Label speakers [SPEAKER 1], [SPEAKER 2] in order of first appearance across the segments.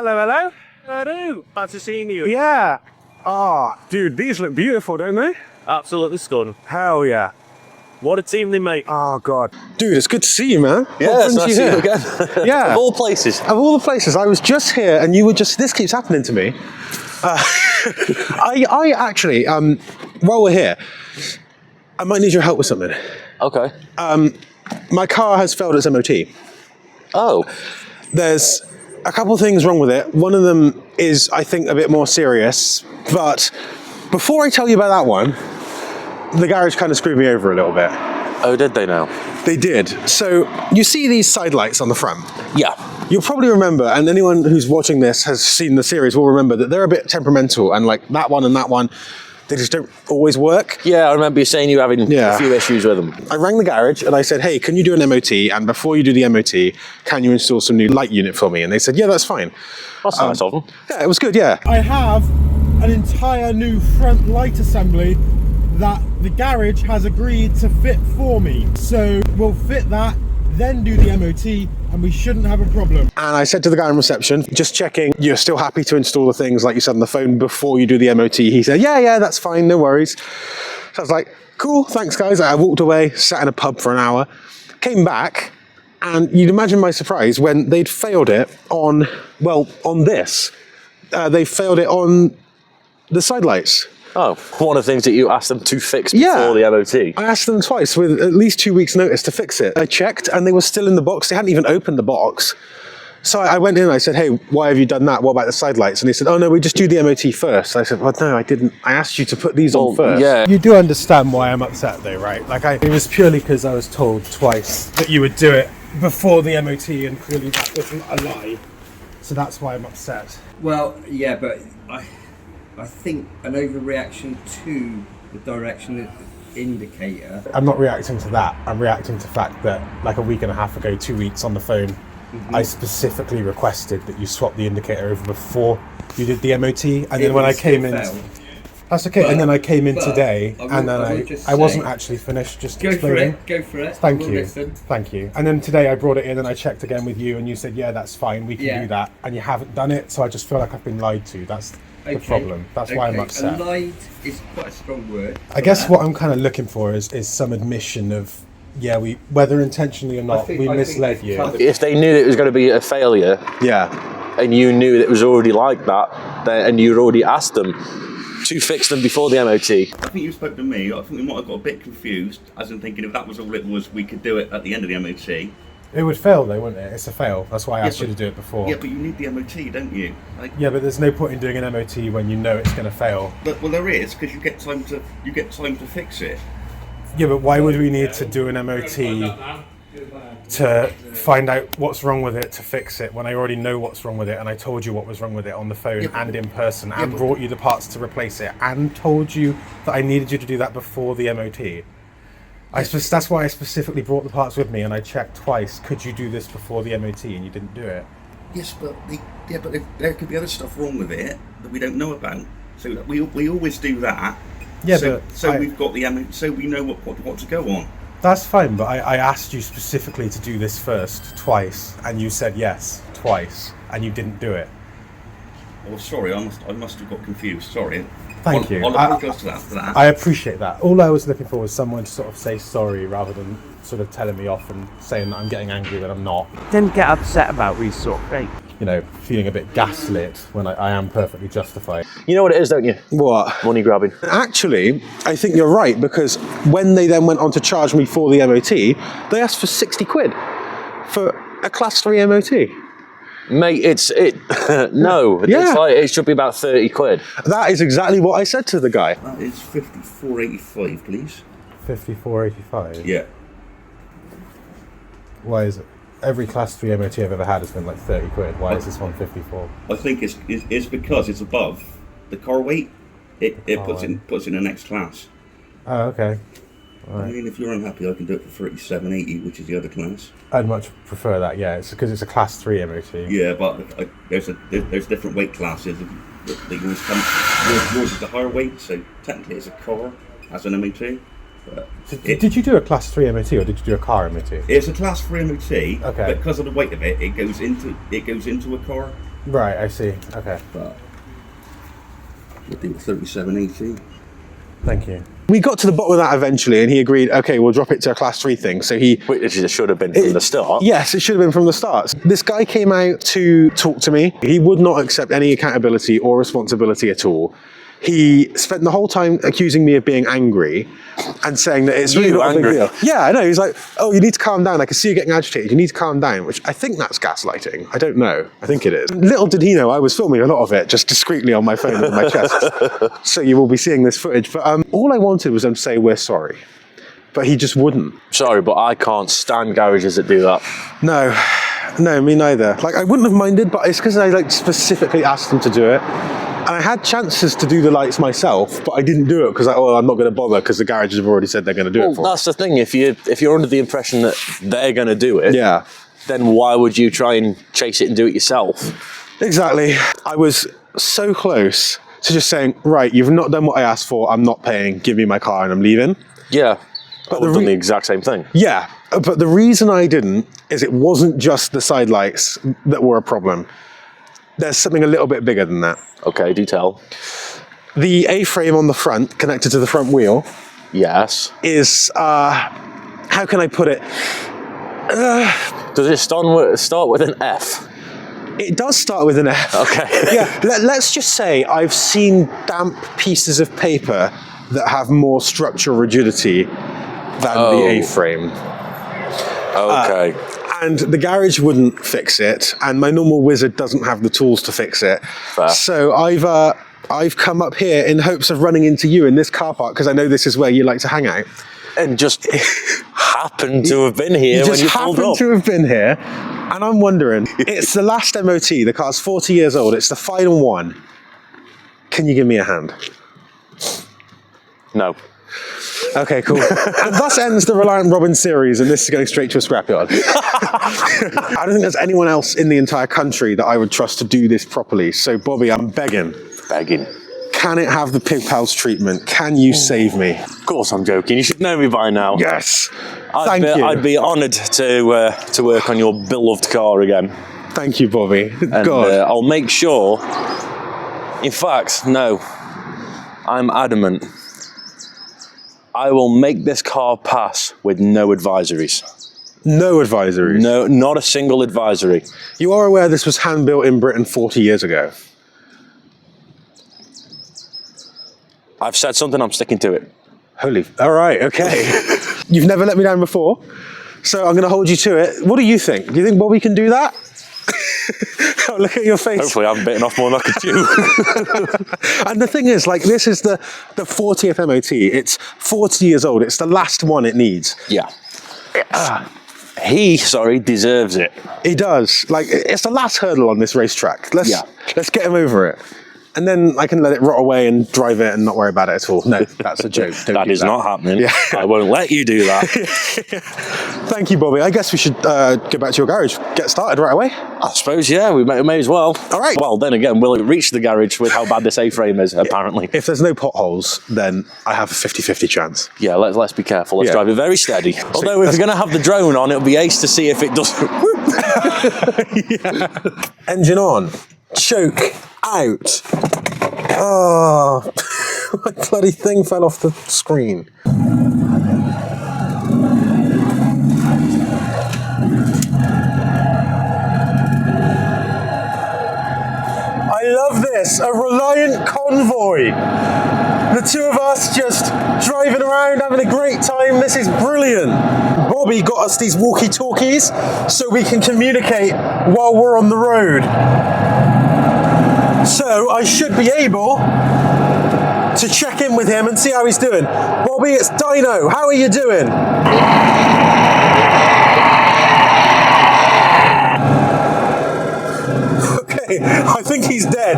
[SPEAKER 1] Hello, hello.
[SPEAKER 2] Hello, glad to see you.
[SPEAKER 1] Yeah. Oh, dude, these look beautiful, don't they?
[SPEAKER 2] Absolutely stunning.
[SPEAKER 1] Hell yeah.
[SPEAKER 2] What a team they make.
[SPEAKER 1] Oh, God. Dude, it's good to see you, man.
[SPEAKER 3] Yeah, it's nice to see you again.
[SPEAKER 1] Yeah.
[SPEAKER 3] Of all places.
[SPEAKER 1] Of all the places, I was just here and you were just, this keeps happening to me. I actually, while we're here, I might need your help with something.
[SPEAKER 3] Okay.
[SPEAKER 1] My car has failed its MOT.
[SPEAKER 3] Oh.
[SPEAKER 1] There's a couple of things wrong with it. One of them is, I think, a bit more serious. But before I tell you about that one, the garage kind of screwed me over a little bit.
[SPEAKER 3] Oh, did they now?
[SPEAKER 1] They did. So you see these side lights on the front?
[SPEAKER 3] Yeah.
[SPEAKER 1] You'll probably remember, and anyone who's watching this has seen the series will remember that they're a bit temperamental, and like that one and that one, they just don't always work.
[SPEAKER 3] Yeah, I remember you saying you were having a few issues with them.
[SPEAKER 1] I rang the garage and I said, hey, can you do an MOT? And before you do the MOT, can you install some new light unit for me? And they said, yeah, that's fine.
[SPEAKER 3] That's nice of them.
[SPEAKER 1] Yeah, it was good, yeah.
[SPEAKER 4] I have an entire new front light assembly that the garage has agreed to fit for me. So we'll fit that, then do the MOT, and we shouldn't have a problem.
[SPEAKER 1] And I said to the guy in reception, just checking, you're still happy to install the things like you said on the phone before you do the MOT? He said, yeah, that's fine, no worries. So I was like, cool, thanks guys. I walked away, sat in a pub for an hour, came back, and you'd imagine my surprise when they'd failed it on, well, on this. They failed it on the side lights.
[SPEAKER 3] Oh, one of the things that you asked them to fix before the MOT.
[SPEAKER 1] I asked them twice with at least 2 weeks notice to fix it. I checked and they were still in the box. They hadn't even opened the box. So I went in and I said, hey, why have you done that? What about the side lights? And they said, oh no, we just do the MOT first. I said, well, no, I didn't. I asked you to put these on first.
[SPEAKER 3] Yeah.
[SPEAKER 4] You do understand why I'm upset though, right? Like it was purely because I was told twice that you would do it before the MOT, and clearly that wasn't a lie. So that's why I'm upset.
[SPEAKER 5] Well, yeah, but I think an overreaction to the direction indicator.
[SPEAKER 4] I'm not reacting to that. I'm reacting to the fact that like a week and a half ago, 2 weeks on the phone, I specifically requested that you swap the indicator over before you did the MOT. And then when I came in, that's okay. And then I came in today, and then I wasn't actually finished just explaining.
[SPEAKER 5] Go for it.
[SPEAKER 4] Thank you. Thank you. And then today I brought it in and I checked again with you, and you said, yeah, that's fine. We can do that. And you haven't done it. So I just feel like I've been lied to. That's the problem. That's why I'm upset.
[SPEAKER 5] Lied is quite a strong word.
[SPEAKER 4] I guess what I'm kind of looking for is some admission of, yeah, we, whether intentionally or not, we misled you.
[SPEAKER 3] If they knew that it was going to be a failure, and you knew that it was already like that, and you'd already asked them to fix them before the MOT.
[SPEAKER 6] I think you spoke to me. I think we might have got a bit confused, as in thinking if that was all it was, we could do it at the end of the MOT.
[SPEAKER 4] It would fail though, wouldn't it? It's a fail. That's why I asked you to do it before.
[SPEAKER 6] Yeah, but you need the MOT, don't you?
[SPEAKER 4] Yeah, but there's no point in doing an MOT when you know it's going to fail.
[SPEAKER 6] Well, there is, because you get time to fix it.
[SPEAKER 4] Yeah, but why would we need to do an MOT to find out what's wrong with it to fix it when I already know what's wrong with it, and I told you what was wrong with it on the phone and in person, and brought you the parts to replace it, and told you that I needed you to do that before the MOT? That's why I specifically brought the parts with me, and I checked twice, could you do this before the MOT, and you didn't do it.
[SPEAKER 6] Yes, but there could be other stuff wrong with it that we don't know about. So we always do that.
[SPEAKER 4] Yeah,
[SPEAKER 6] we've got the MOT, so we know what to go on.
[SPEAKER 4] That's fine, but I asked you specifically to do this first, twice, and you said yes, twice, and you didn't do it.
[SPEAKER 6] Oh, sorry, I must have got confused, sorry.
[SPEAKER 4] Thank you.
[SPEAKER 6] I'll apologise for that.
[SPEAKER 4] I appreciate that. All I was looking for was someone to sort of say sorry rather than sort of telling me off and saying that I'm getting angry when I'm not.
[SPEAKER 2] Didn't get upset about these sort of things.
[SPEAKER 4] You know, feeling a bit gaslit when I am perfectly justified.
[SPEAKER 3] You know what it is, don't you?
[SPEAKER 1] What?
[SPEAKER 3] Money grabbing.
[SPEAKER 1] Actually, I think you're right, because when they then went on to charge me for the MOT, they asked for 60 quid for a class 3 MOT.
[SPEAKER 3] Mate, no, it should be about 30 quid.
[SPEAKER 1] That is exactly what I said to the guy.
[SPEAKER 6] That is 54.85, please.
[SPEAKER 4] 54.85?
[SPEAKER 6] Yeah.
[SPEAKER 4] Why is it? Every class 3 MOT I've ever had has been like 30 quid. Why is this one 54?
[SPEAKER 6] I think it's because it's above the car weight. It puts in the next class.
[SPEAKER 4] Oh, okay. Right.
[SPEAKER 6] I mean, if you're unhappy, I can do it for 37.80, which is the other class.
[SPEAKER 4] I'd much prefer that. Yeah, it's because it's a class 3 MOT.
[SPEAKER 6] Yeah, but there's different weight classes. They always come. Yours is the higher weight, so technically it's a car as an MOT.
[SPEAKER 4] Did you do a class 3 MOT or did you do a car MOT?
[SPEAKER 6] It's a class 3 MOT.
[SPEAKER 4] Okay.
[SPEAKER 6] But because of the weight of it, it goes into a car.
[SPEAKER 4] Right, I see. Okay.
[SPEAKER 6] But I think 3780.
[SPEAKER 4] Thank you.
[SPEAKER 1] We got to the bottom of that eventually, and he agreed, okay, we'll drop it to a class 3 thing. So he...
[SPEAKER 3] Which it should have been from the start.
[SPEAKER 1] Yes, it should have been from the start. This guy came out to talk to me. He would not accept any accountability or responsibility at all. He spent the whole time accusing me of being angry and saying that it's really not a big deal. Yeah, I know. He's like, oh, you need to calm down. I can see you getting agitated. You need to calm down, which I think that's gaslighting. I don't know. I think it is. Little did he know I was filming a lot of it just discreetly on my phone with my chest. So you will be seeing this footage. But all I wanted was them to say, we're sorry. But he just wouldn't.
[SPEAKER 3] Sorry, but I can't stand garages that do that.
[SPEAKER 1] No, me neither. Like, I wouldn't have minded, but it's because I like specifically asked them to do it. And I had chances to do the lights myself, but I didn't do it because I'm not going to bother because the garages have already said they're going to do it for me.
[SPEAKER 3] That's the thing. If you're under the impression that they're going to do it,
[SPEAKER 1] yeah,
[SPEAKER 3] then why would you try and chase it and do it yourself?
[SPEAKER 1] Exactly. I was so close to just saying, right, you've not done what I asked for. I'm not paying. Give me my car and I'm leaving.
[SPEAKER 3] Yeah, I would have done the exact same thing.
[SPEAKER 1] Yeah, but the reason I didn't is it wasn't just the side lights that were a problem. There's something a little bit bigger than that.
[SPEAKER 3] Okay, do tell.
[SPEAKER 1] The A-frame on the front, connected to the front wheel,
[SPEAKER 3] yes,
[SPEAKER 1] is, how can I put it?
[SPEAKER 3] Does it start with an F?
[SPEAKER 1] It does start with an F.
[SPEAKER 3] Okay.
[SPEAKER 1] Yeah, let's just say I've seen damp pieces of paper that have more structural rigidity than the A-frame.
[SPEAKER 3] Okay.
[SPEAKER 1] And the garage wouldn't fix it, and my normal wizard doesn't have the tools to fix it.
[SPEAKER 3] Fair.
[SPEAKER 1] So I've come up here in hopes of running into you in this car park because I know this is where you like to hang out.
[SPEAKER 3] And just happened to have been here when you pulled up.
[SPEAKER 1] Just happened to have been here, and I'm wondering, it's the last MOT, the car's 40 years old, it's the final one. Can you give me a hand?
[SPEAKER 3] No.
[SPEAKER 1] Okay, cool. And thus ends the Reliant Robin series, and this is going straight to a scrapyard. I don't think there's anyone else in the entire country that I would trust to do this properly. So, Bobby, I'm begging.
[SPEAKER 3] Begging.
[SPEAKER 1] Can it have the Pig Pals treatment? Can you save me?
[SPEAKER 3] Of course I'm joking. You should know me by now.
[SPEAKER 1] Yes. Thank you.
[SPEAKER 3] I'd be honoured to work on your beloved car again.
[SPEAKER 1] Thank you, Bobby.
[SPEAKER 3] And,
[SPEAKER 1] God.
[SPEAKER 3] I'll make sure. In fact, no. I'm adamant. I will make this car pass with no advisories.
[SPEAKER 1] No advisories?
[SPEAKER 3] No, not a single advisory.
[SPEAKER 1] You are aware this was hand-built in Britain 40 years ago?
[SPEAKER 3] I've said something, I'm sticking to it.
[SPEAKER 1] Holy... All right, okay. You've never let me down before, so I'm going to hold you to it. What do you think? Do you think Bobby can do that? Oh, look at your face.
[SPEAKER 3] Hopefully I haven't bitten off more than I could chew.
[SPEAKER 1] And the thing is, like, this is the 40th MOT. It's 40 years old. It's the last one it needs.
[SPEAKER 3] Yeah. He deserves it.
[SPEAKER 1] He does. Like, it's the last hurdle on this racetrack. Let's get him over it. And then I can let it rot away and drive it and not worry about it at all. No, that's a joke.
[SPEAKER 3] That is not happening. Yeah. I won't let you do that.
[SPEAKER 1] Thank you, Bobby. I guess we should go back to your garage. Get started right away.
[SPEAKER 3] I suppose, yeah, we may as well.
[SPEAKER 1] All right.
[SPEAKER 3] Well, then again, we'll reach the garage with how bad this A-frame is, apparently.
[SPEAKER 1] If there's no potholes, then I have a 50-50 chance.
[SPEAKER 3] Yeah, let's be careful. Let's drive it very steady. Although if we're going to have the drone on, it'll be ace to see if it does...
[SPEAKER 1] Engine on. Choke out. Oh, my bloody thing fell off the screen. I love this, a Reliant Convoy. The two of us just driving around, having a great time. This is brilliant. Bobby got us these walkie-talkies so we can communicate while we're on the road. So I should be able to check in with him and see how he's doing. Bobby, it's Dino. How are you doing? Okay, I think he's dead.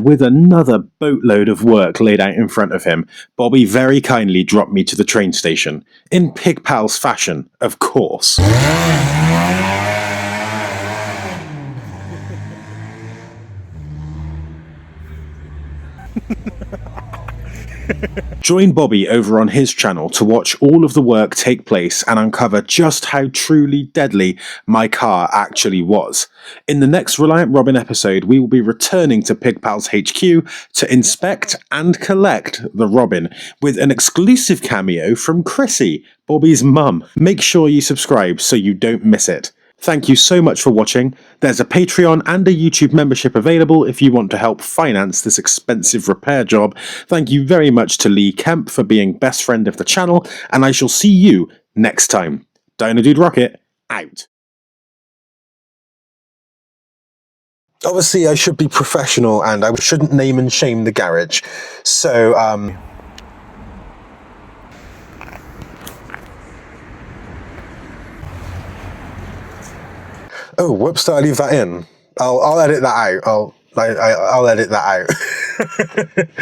[SPEAKER 1] With another boatload of work laid out in front of him, Bobby very kindly dropped me to the train station. In Pig Pals fashion, of course. Join Bobby over on his channel to watch all of the work take place and uncover just how truly deadly my car actually was. In the next Reliant Robin episode, we will be returning to Pig Pals HQ to inspect and collect the Robin, with an exclusive cameo from Chrissy, Bobby's mum. Make sure you subscribe so you don't miss it. Thank you so much for watching. There's a Patreon and a YouTube membership available if you want to help finance this expensive repair job. Thank you very much to Lee Kemp for being best friend of the channel, and I shall see you next time. dinoduderocket, out. Obviously, I should be professional and I shouldn't name and shame the garage. So, oh, whoops, did I leave that in? I'll edit that out. I'll edit that out.